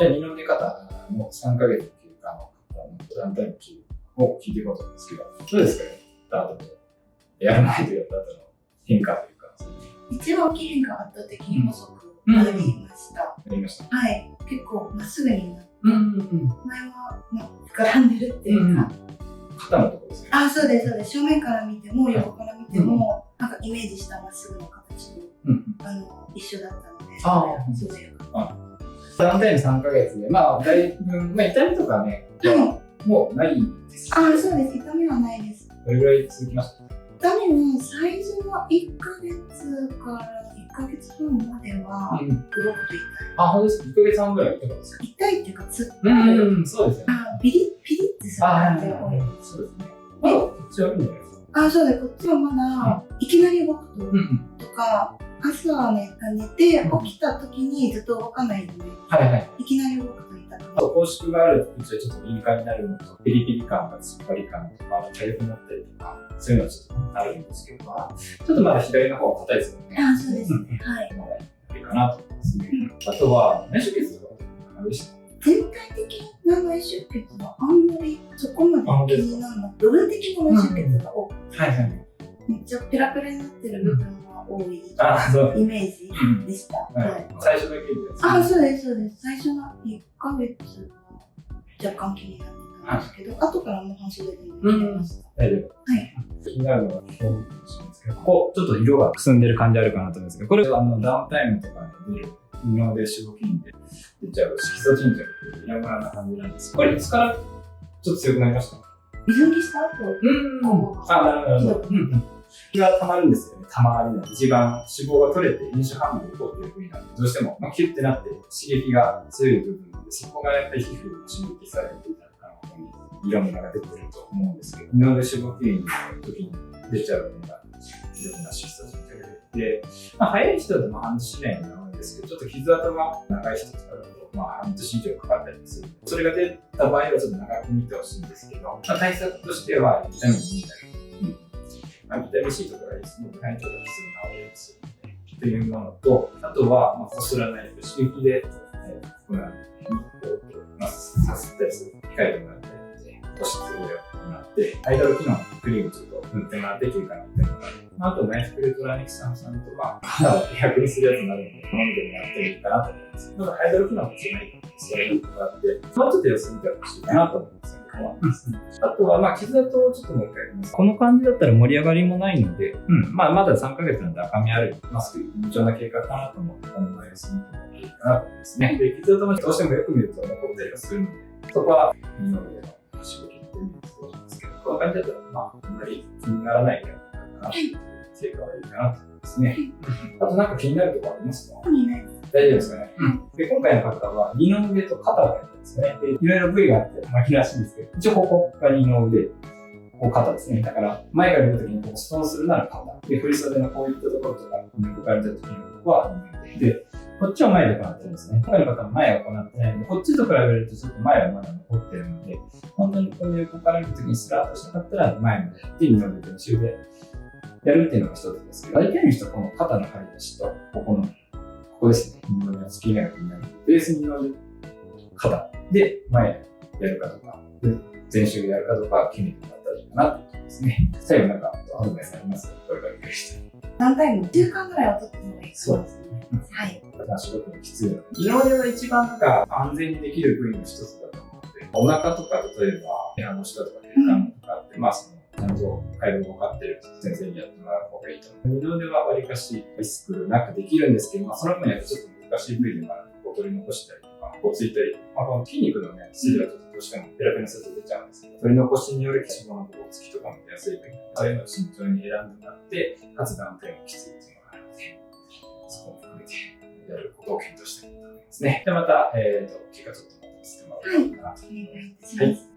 じゃあ二の腕肩の3ヶ月経過の方のダウンタイムを聞いていこうと思うんですけど、どうですかね、やった後と、やらないとやった後の変化というか。一番大きい変化は圧倒的に細くなりました。なりました。はい。結構まっすぐになって、うんうんうん。前は、膨らんでるっていうか、肩のところですね。あ、そうです、そうです。正面から見ても、横から見ても、なんかイメージしたまっすぐの形と、一緒だったので、そういうか。ダウンタイム3ヶ月で、だいぶ、痛みとかね、もうないですよね。そうです。痛みはないです。どれぐらい続きました？痛みも最初の1ヶ月から1ヶ月半までは、動くと痛い。あ、本当ですか？ 1 ヶ月半ぐらい痛かったですか？痛いっていうか、つっそうですよね。ピリッてする感じが多い。そうですね。まだこっちはいいんじゃないですか？あ、そうです。こっちはまだ、いきなり動くとか、朝寝て起きた時にずっと動かないので、いきなり動くと痛くなる。拘縮があるうちはちょっと敏感になるのと、ピリピリ感が突っ張り感とか、痒くなったりとか、そういうのはちょっとあるんですけど、ちょっとまだ左の方は硬いですよね。あ、そうですね。はい。まだいいかなと思いますね。あとは、内出血とかあれでした？全体的な内出血はあんまりそこまで気にならなくて、部分的な内出血が多くて、めっちゃペラペラになってる部分が多いイメージでした。最初の経験です。あ、そうです、そうです。最初の1ヶ月は若干気になってたんですけど、後からもう半袖で寝てました。大丈夫。気になるのは、ここちょっと色がくすんでる感じあるかなと思うんですけど、これはダウンタイムとかで出る二の腕四頭筋で出ちゃう色素沈着という山々な感じなんです。これいつからちょっと強くなりました？水着した後。あ、なるほど。気が溜まるんですよね。たまに一番脂肪が取れて飲酒反応を起こっている部位なんで、どうしてもキュッてなって刺激が強い部分なんで、そこがやっぱり皮膚に刺激されていた色味が出てると思うんですけど、二の腕四頭筋の時に出ちゃうのが色んな色素沈着で、早い人だと半年以内になるんですけど、ちょっと傷跡が長い人とかだと半年以上かかったりする。それが出た場合はちょっと長く見てほしいんですけど、対策としてはビタミン D だり、ビタミン C とかがいいですね。体調が傷が治りやすいので、というものと、あとは、こすらないと刺激で、このさすったりする機会があって、保湿を行って、アイドル機能のクリームをちょっと塗ってもらって休暇に塗ってもらって、あと内服でトラニキ酸酸とか、肌を美白にするやつになるので、飲んでもらってもいいかなと思います。ただ、アイドル機能が違いそれにもらって、もうちょっと様子見てほしいかなと思います。あとは、傷跡をちょっともう一回やります。この感じだったら盛り上がりもないので、まだ3ヶ月なんで赤みある、順調な経過かなと思って、この様子見てもらっていいかなと思いますね。で、傷跡もどうしてもよく見ると残ったりはするので、そこは二の腕の仕事ってみると思うんですけど、この感じだったら、あんまり気にならないかなという経過はいいかなと思いますね。あとなんか気になるところありますか？大丈夫ですかね。で、今回の方は二の腕と肩が入ってますね。で、いろいろ部位があって紛らわしいんですけど、一応ここが二の腕、肩ですね。だから、前から見たときにストンするなら肩。で、振り袖のこういったところとか、横から見たときにここは二の腕。で、こっちは前で行ってるんですね。今回の方は前は行ってないので、こっちと比べるとちょっと前はまだ残ってるので、本当にこの横から見たときにスラーッとしたかったら前までやって二の腕と後ろでやるっていうのが一つですけど、大体の人はこの肩の張り出しと、ここですね。二の腕の付け根が気になる。ベース二の腕、肩で前やるかとか、前週やるかとか決めてもらったらいいかなということですね。最後なんかアドバイスありますか？これから理解して。何回も1週間ぐらいは取ってもいいそうですね。はい。仕事にきついので。二の腕は一番安全にできる部位の一つだと思うので、お腹とか例えば、部屋の下とか血管とかあって、ちゃんと回路が分かっている先生にやってもらう方がいいと思う。二の腕はわりかしリスクなくできるんですけど、その分やっぱちょっと難しい部位でもあるので、取り残したりとか、ついたり、この筋肉のね、筋がちょっとどうしてもペラペラすると出ちゃうんですけど、取り残しによる脂肪のつきとかも出やすい部位なので、そういうのを慎重に選んでもらって、かつダウンタイムがきついっていうのがあるので、そこも含めてやることを検討したいと思いますね。で、また、結果ちょっとまとめてもらおうかなと思います。